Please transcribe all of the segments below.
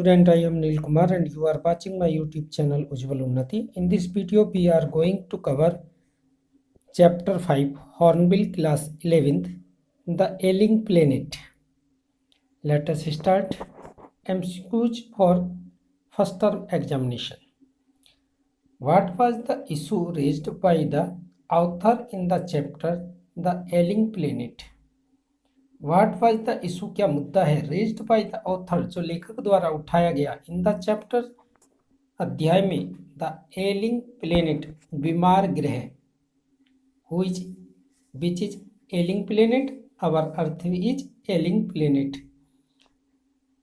student, I am Nil Kumar and you are watching my YouTube channel Ujjwal Unnati. In this video, we are going to cover Chapter 5, Hornbill Class 11th, The Ailing Planet. Let us start. MCQs for first term examination. What was the issue raised by the author in the chapter The Ailing Planet? What was the issue, क्या मुद्दा है raised by the author, जो लेखक द्वारा उठाया गया in the chapter, अध्याय में The Ailing Planet, बीमार ग्रह. Which is ailing planet? Our earth is ailing planet.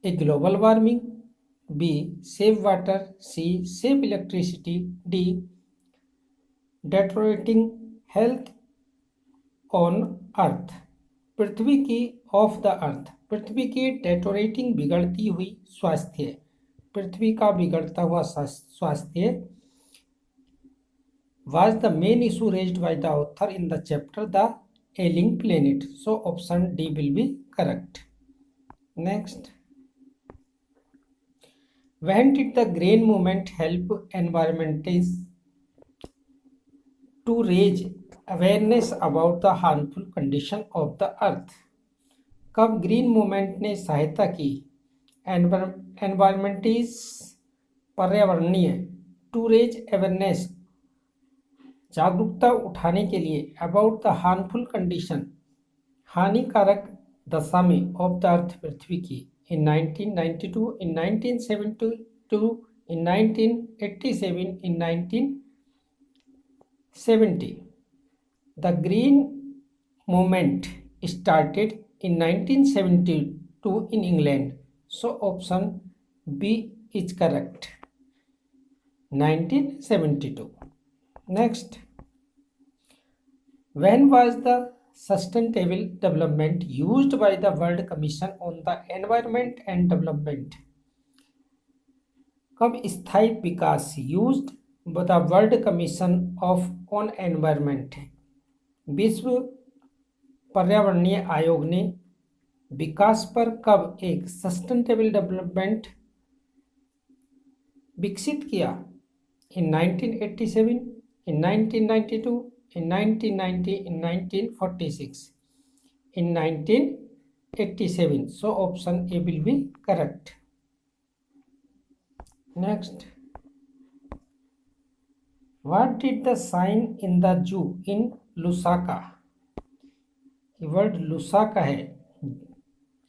A global warming. B. Save water. C. Save electricity. D. Deteriorating health on earth. पृथ्वी की ऑफ द अर्थ, पृथ्वी की deteriorating बिगड़ती हुई स्वास्थ्य, पृथ्वी का बिगड़ता हुआ स्वास्थ्य was the main issue raised by the author in the chapter The Ailing Planet. So option D will be correct. Next, when did the green movement help environmentalists to raise awareness about the harmful condition of the earth? कब green movement ने सहायता की एनवायरमेंटिस्ट पर्यावरणीय to raise awareness, जागरूकता उठाने के लिए about the harmful condition, हानिकारक दशा में ऑफ द अर्थ, पृथ्वी की, इन 1992, इन 1972, इन 1987, इन 1970. The green movement started in 1972 in England. So option B is correct. 1972. Next, when was the Sustainable Development used by the World Commission on the Environment and Development? कब स्थायी विकास used by the World Commission on Environment, विश्व पर्यावरणीय आयोग ने विकास पर कब एक sustainable development विकसित किया? इन 1987, इन 1992, इन 1990, इन 1946, इन 1987. So option A will be correct. Next, what did the sign in the zoo in Lusaka? Word Lusaka है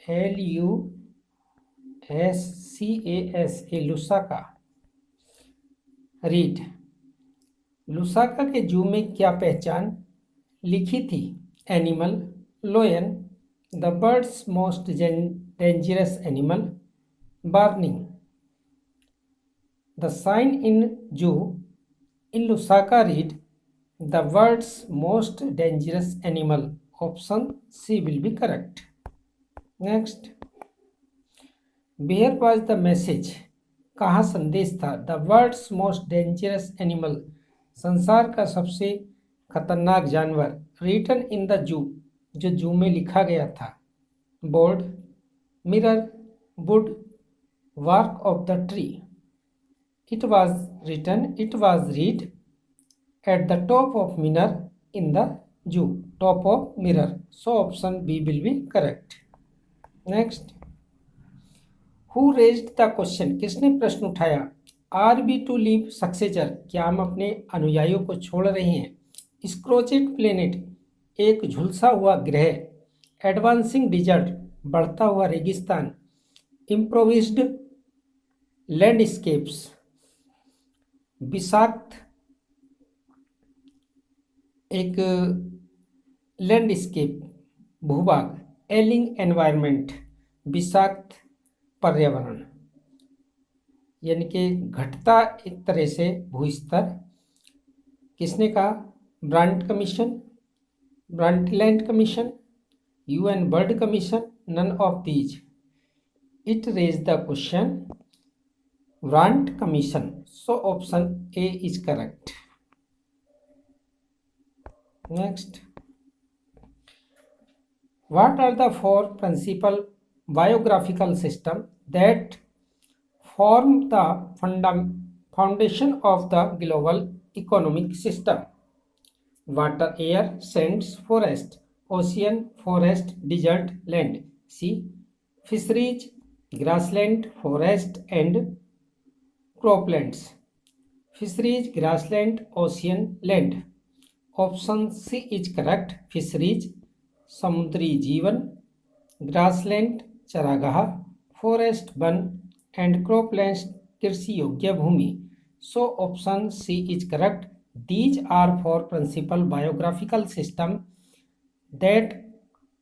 LUSCAS, लुसाका. रीड. लुसाका के जू में क्या पहचान लिखी थी? Animal, lion, the birds most dangerous animal, burning. The sign in zoo in Lusaka read the world's most dangerous animal. Option C will be correct. Next, where was the message? कहाँ संदेश था? The world's most dangerous animal, संसार का सबसे खतरनाक जानवर, written in the zoo, जो जू में लिखा गया था. Board, mirror, would, bark of the tree. It was read at the top of mirror in the zoo, top of mirror. So option B will be correct. Next, who raised the question? किसने प्रश्न उठाया? Are we to leave successor? क्या हम अपने अनुयायियों को छोड़ रहे हैं? Scorched planet, एक झुलसा हुआ ग्रह. Advancing desert, बढ़ता हुआ रेगिस्तान. Improvised landscapes, विषाक्त एक लैंडस्केप, भूभाग. एलिंग एनवायरनमेंट, विषाक्त पर्यावरण, यानी कि घटता एक तरह से भूस्तर. किसने कहा? Brundtland commission, UN bird commission, none of these. It raise the question brand commission. So option A is correct. Next, what are the four principal biographical systems that form the foundation of the global economic system. Water, air, sands, forest, ocean, forest, desert, land. Sea, fisheries, grassland, forest, and croplands. Fisheries, grassland, ocean, land. Option C is correct. Fisheries, समुद्री जीवन, grassland, चरागाह, forest, one, and croplands, कृषि योग्य भूमि. So option C is correct. These are for principal biographical system that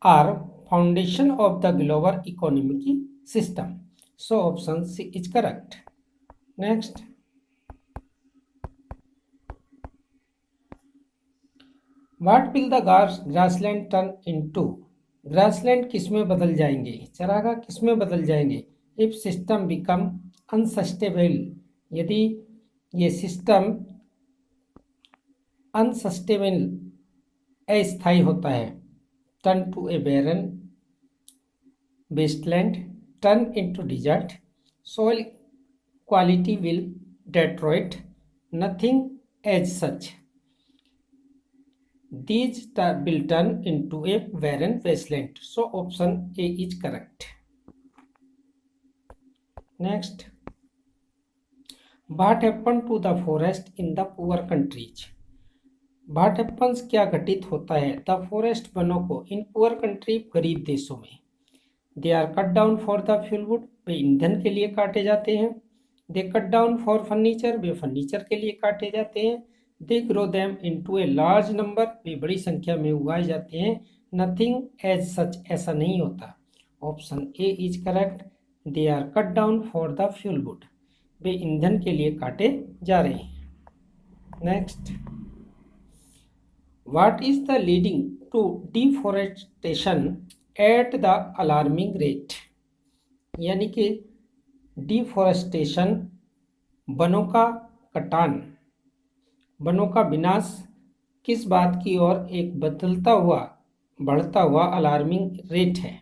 are foundation of the global economic system. So option C is correct. Next, what will the grassland turn into? Grassland किस में बदल जाएंगे, चरागाह किस में बदल जाएंगे? If system become अनसस्टेबल, यदि ये सिस्टम अनसस्टेबल अस्थायी होता है. Turn to a barren wasteland, turn into desert, soil quality will deteriorate, nothing as such. These will turn into a barren wasteland. So option A is correct. Next, what happened to the forest in the poor countries? What happens, क्या घटित होता है? The forest वनों को in poor country, गरीब देशों में. They are cut down for the fuelwood, वे ईंधन के लिए काटे जाते हैं. They cut down for furniture, way furniture के लिए काटे जाते हैं. They grow them into a large number, वे बड़ी संख्या में उगाए जाते हैं. Nothing as such, ऐसा नहीं होता. Option A is correct. They are cut down for the fuelwood, वे ईंधन के लिए काटे जा रहे हैं. Next, what is the leading to deforestation at the alarming rate? यानी कि डिफोरेस्टेशन, वनों का कटान, वनों का विनाश किस बात की ओर एक बदलता हुआ, बढ़ता हुआ अलार्मिंग रेट है?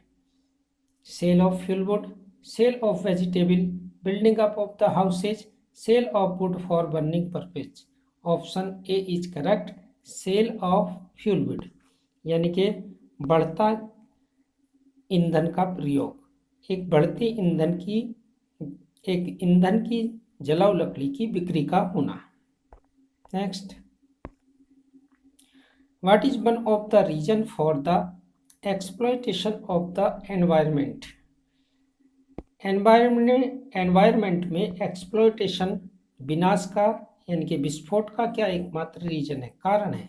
Sale of fuelwood, sale of vegetable, building up of the houses, sale of wood for burning purpose. Option A is correct. Sale of fuelwood, यानी कि बढ़ता ईंधन का प्रयोग, एक बढ़ती ईंधन की, एक ईंधन की जलाऊ लकड़ी की बिक्री का होना. Next, what is one of the reason for the exploitation of the environment? Environment में एक्सप्लॉयटेशन, विनाश का यानी कि विस्फोट का क्या एकमात्र रीजन है, कारण है?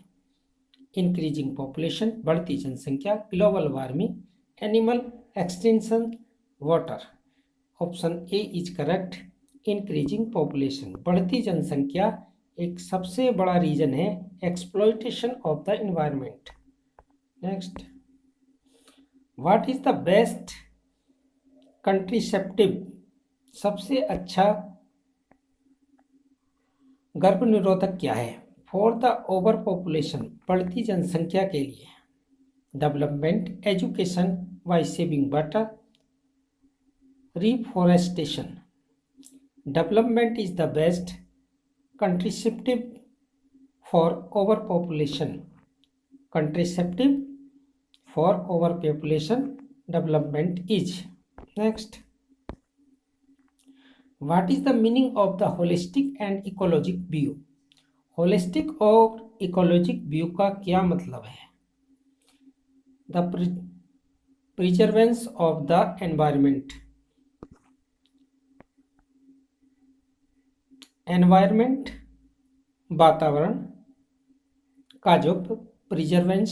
इंक्रीजिंग पॉपुलेशन, बढ़ती जनसंख्या, global warming, animal extinction, water. Option A is correct. Increasing population, बढ़ती जनसंख्या एक सबसे बड़ा रीजन है exploitation of the environment. Next, what is the best contraceptive, सबसे अच्छा गर्भ निरोधक क्या है? फॉर द ओवर पॉपुलेशन, बढ़ती जनसंख्या के लिए. Development, education, by saving water, reforestation. Development is the best contraceptive for overpopulation. Contraceptive for overpopulation, development is. Next, what is the meaning of the holistic and ecologic view? Holistic और ecologic view का क्या मतलब है? The प्रिजर्वेंस of the environment, environment वातावरण का जो प्रिजर्वेंस,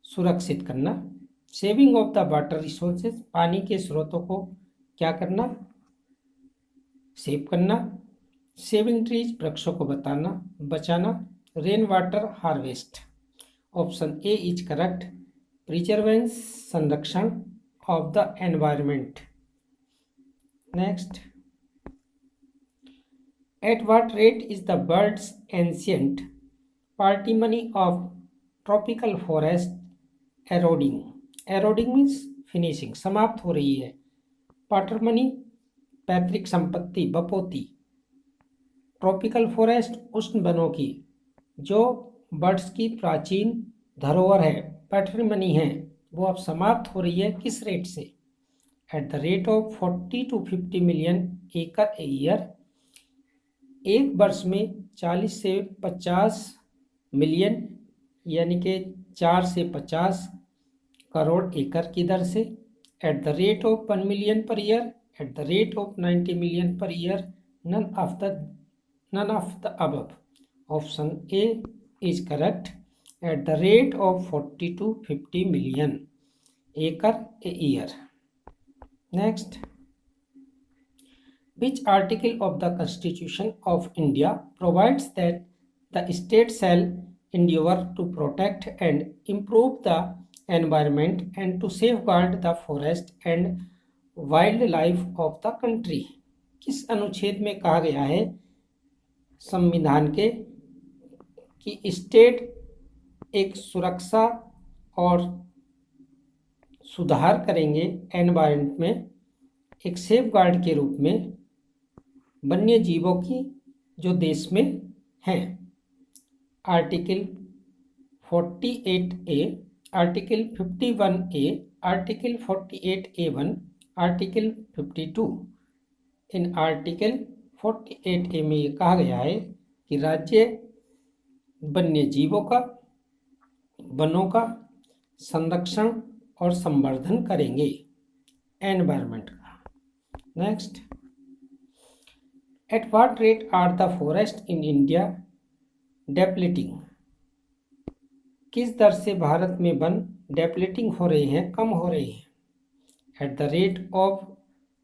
सुरक्षित करना. Saving of the water resources, पानी के स्रोतों को क्या करना, सेव करना. सेविंग ट्रीज, वृक्षों को बचाना. Rain water harvest. Option A is correct. Preservance, संरक्षण of the environment. Next, at what rate is the bird's ancient parsimony of tropical forest eroding? Eroding means finishing, समाप्त हो रही है. पार्टिमनी पैतृक संपत्ति बपोती, ट्रॉपिकल फॉरेस्ट उष्ण वनों की, जो बर्ड्स की प्राचीन धरोहर है, पैट्रिमनी है, वो अब समाप्त हो रही है किस रेट से? At the rate of 40 to 50 million एकड़ ए ईयर। एक वर्ष में 40 से 50 मिलियन यानी कि 4 से 50 करोड़ एकड़ की दर से। At the rate of 1 million per year, at the rate of 90 million per year, none of the above. Option A is correct. At the rate of 40 to 50 million एकड़ a year. Next, which article of the Constitution of India provides that the state shall endeavour to protect and improve the environment and to safeguard the forest and wildlife of the country? किस अनुच्छेद में कहा गया है संविधान के कि state एक सुरक्षा और सुधार करेंगे एनवायरनमेंट में, एक सेफ गार्ड के रूप में वन्य जीवों की जो देश में हैं? Article 48A, article 51A, article 48A1, article 52। In article 48A में ये कहा गया है कि राज्य वन्य जीवों का, वनों का संरक्षण और संवर्धन करेंगे, एनवायरनमेंट का। Next, at what rate are the forest in India depleting? किस दर से भारत में वन डेप्लीटिंग हो रहे हैं, कम हो रहे हैं? At the rate of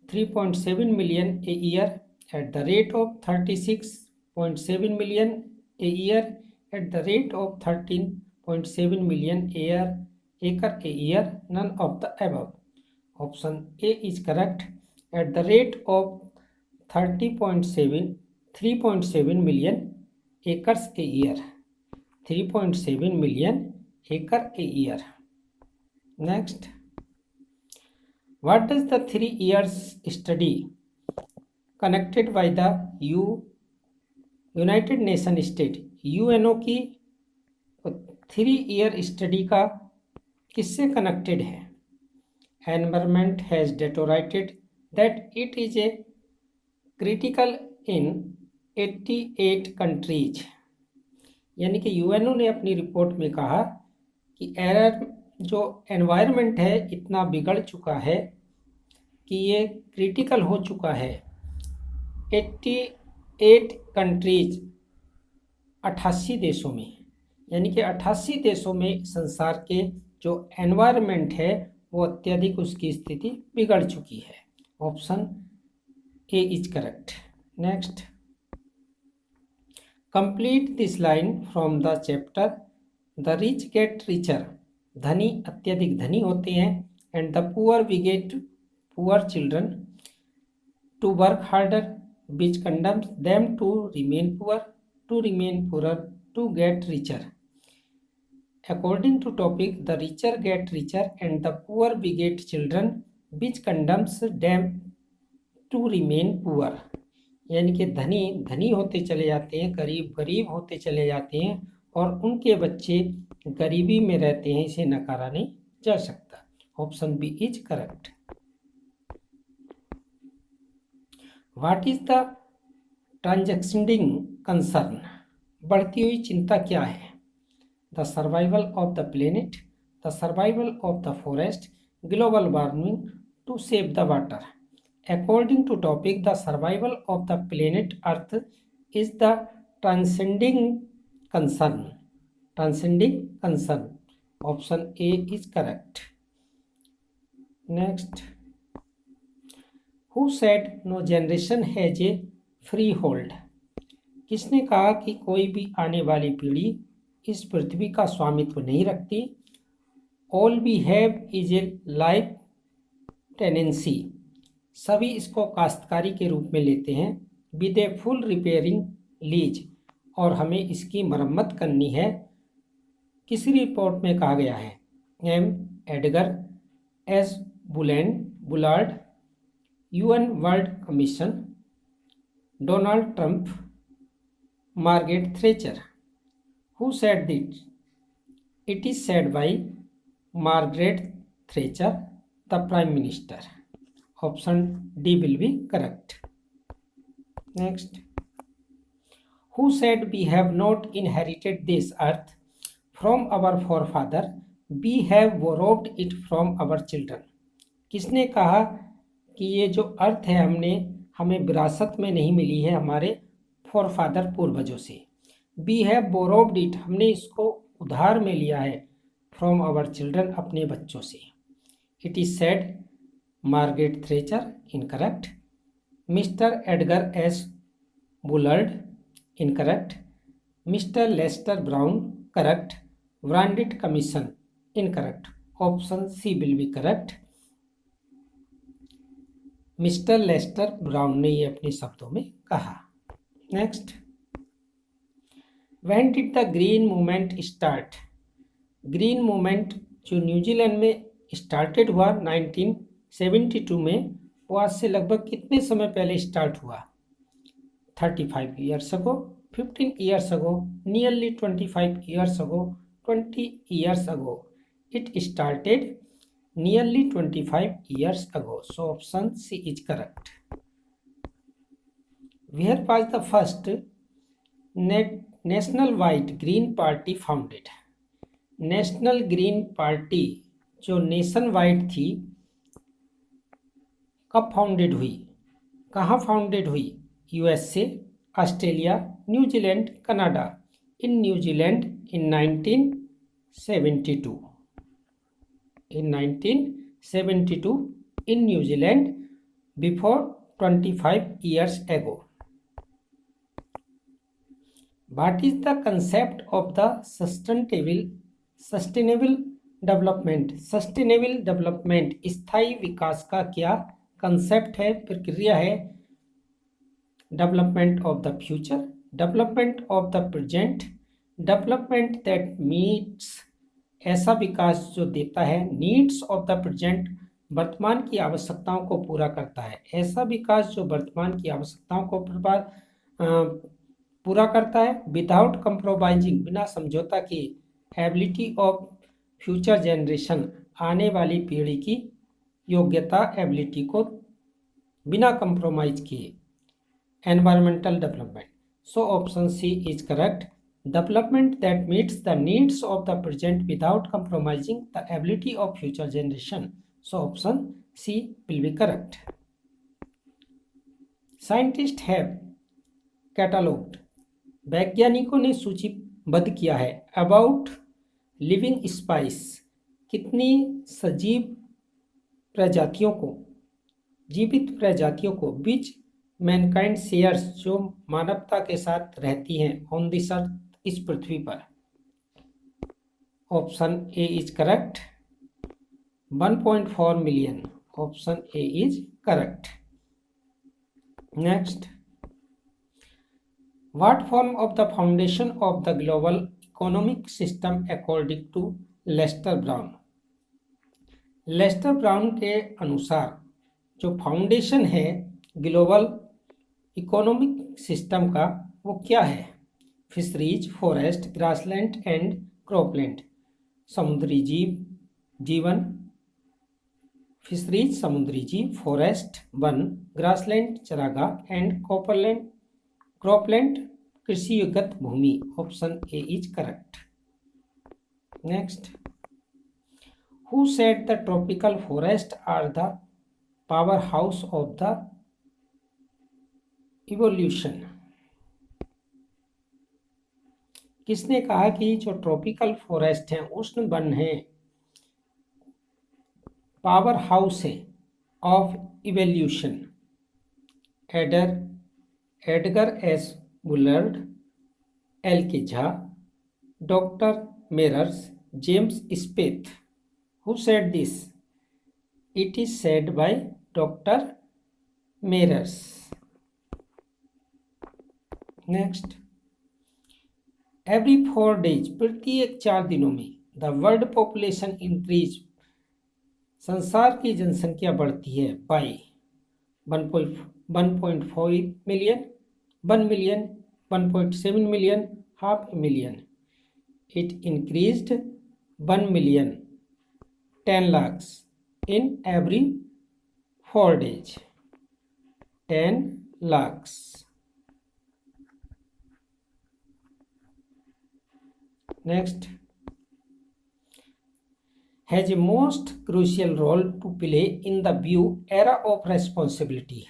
3.7 million a year, at the rate of 36.7 million a year, at the rate of 13.7 million एकड़ a year, none of the above. Option A is correct. At the rate of 3.7 million acres a year, 3.7 million एकड़ a year. Next, what does the 3 years study connected by the United Nation State, UNO की 3 year study का किससे connected है? Environment has deteriorated that it is a critical in 88 countries. यानी कि UNO ने अपनी report में कहा कि जो एनवायरनमेंट है इतना बिगड़ चुका है कि ये क्रिटिकल हो चुका है। 88 कंट्रीज, 88 देशों में, यानी कि 88 देशों में संसार के जो एनवायरनमेंट है वो अत्यधिक उसकी स्थिति बिगड़ चुकी है। Option A is correct. Next, complete this line from the chapter the rich get richer. धनी अत्यधिक धनी होते हैं and the poor we get poor children to work harder which condemns them to remain poor to get richer. According to topic, the richer get richer and the poor beget children which condemns them to remain poor। यानी कि धनी धनी होते चले जाते हैं, गरीब गरीब होते चले जाते हैं और उनके बच्चे गरीबी में रहते हैं। इसे नकारा नहीं जा सकता। Option B is correct. What is the transactioning concern? बढ़ती हुई चिंता क्या है? The survival of the planet, the survival of the forest, global warming, to save the water. According to topic, the survival of the planet Earth is the transcending concern. Transcending concern. Option A is correct. Next, who said no generation has a freehold? किसने कहा कि कोई भी आने वाली पीढ़ी इस पृथ्वी का स्वामित्व नहीं रखती? All we have is a life tenancy. सभी इसको काश्तकारी के रूप में लेते हैं with a full repairing lease, और हमें इसकी मरम्मत करनी है। किसी रिपोर्ट में कहा गया है? M Edgar, S Bullard, UN world commission, Donald Trump, Margaret Thatcher. Who said that? It is said by Margaret Thatcher, the prime minister. Option D will be correct. Next, who said we have not inherited this earth from our forefather, we have borrowed it from our children? किसने कहा कि ये जो अर्थ है हमें विरासत में नहीं मिली है हमारे फोरफादर पूर्वजों से? वी हैव बोरोव्ड इट, हमने इसको उधार में लिया है, फ्रॉम आवर चिल्ड्रन, अपने बच्चों से। It is said Margaret Thatcher, incorrect. Mr Edgar S Bullard, incorrect. Mr. Lester Brown, correct. Brandit Commission, incorrect. Option C will be correct. Mister Lester Brown ने ये अपने शब्दों में कहा। Next, when did the green movement start? Green movement जो New Zealand में started हुआ 1972 में, वो आज से लगभग कितने समय पहले स्टार्ट हुआ? 35 years ago, 15 years ago, nearly 25 years ago, 20 years ago. It started nearly 25 years ago. So option C is correct. Where was the first National White Green Party founded? National green party जो nation wide थी, कब founded हुई, कहाँ founded हुई? USA, Australia, New Zealand, Canada. In New Zealand in 1972, in 1972 in New Zealand, before 25 years ago. What is the concept of the sustainable development? Sustainable development स्थायी विकास का क्या concept है, प्रक्रिया है? Development of the future, development of the present, development that meets, ऐसा विकास जो देता है, नीड्स ऑफ द प्रेजेंट, वर्तमान की आवश्यकताओं को पूरा करता है, ऐसा विकास जो वर्तमान की आवश्यकताओं को पूरा करता है, विदाउट कंप्रोमाइजिंग, बिना समझौता किए, एबिलिटी ऑफ फ्यूचर जनरेशन, आने वाली पीढ़ी की योग्यता, एबिलिटी को बिना कंप्रोमाइज किए, environmental development. So option C is correct. Development that meets the needs of the present without compromising the ability of future generation. So option C will be correct. Scientists have catalogued, वैज्ञानिकों ने सूचीबद्ध किया है, about living species, कितनी सजीव प्रजातियों को, जीवित प्रजातियों को, which मैनकाइंड शेयर्स, जो मानवता के साथ रहती हैं, ऑन दिस अर्थ, इस पृथ्वी पर। Option A is correct, 1.4 million. Option A is correct. Next, what form of the foundation of the global economic system according to Lester Brown? Lester Brown के अनुसार जो फाउंडेशन है ग्लोबल इकोनॉमिक सिस्टम का, वो क्या है? Fisheries, forest, grassland and cropland. समुद्री जीवन, फिशरीज समुद्री जीव, फॉरेस्ट वन, ग्रासलैंड चरागाह एंड क्रॉपलैंड कृषियुगत भूमि। Option A is correct. Next, who said the tropical forest are the power house of the evolution? किसने कहा कि जो ट्रॉपिकल फॉरेस्ट हैं, उष्ण वन हैं, पावर हाउस है of evolution? Edgar S Bullard, L K Jha, doctor Myers, James Speth. Who said this? It is said by doctor Myers. Next, every 4 days, प्रत्येक 4 दिनों में, द वर्ल्ड पॉपुलेशन इंक्रीज, संसार की जनसंख्या बढ़ती है, bye 1.5 million, 1 million, 1.7 million, half a million. It increased 1 million, 10 lakhs in every 4 days. 10 lakhs. Next, has a most crucial role to play in the new era of responsibility.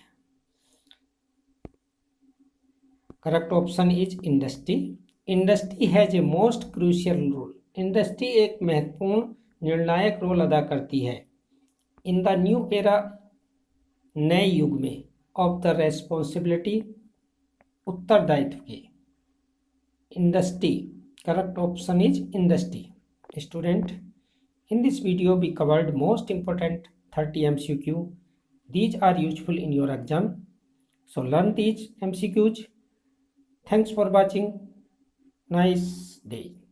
Correct option is industry. Industry has a most crucial role. Industry एक महत्वपूर्ण निर्णायक role अदा करती है in the new era, नए युग में, of the responsibility, उत्तरदायित्व के. Industry. Correct option is industry. Student, in this video we covered most important 30 MCQ. These are useful in your exam. So learn these MCQs. Thanks for watching. Nice day.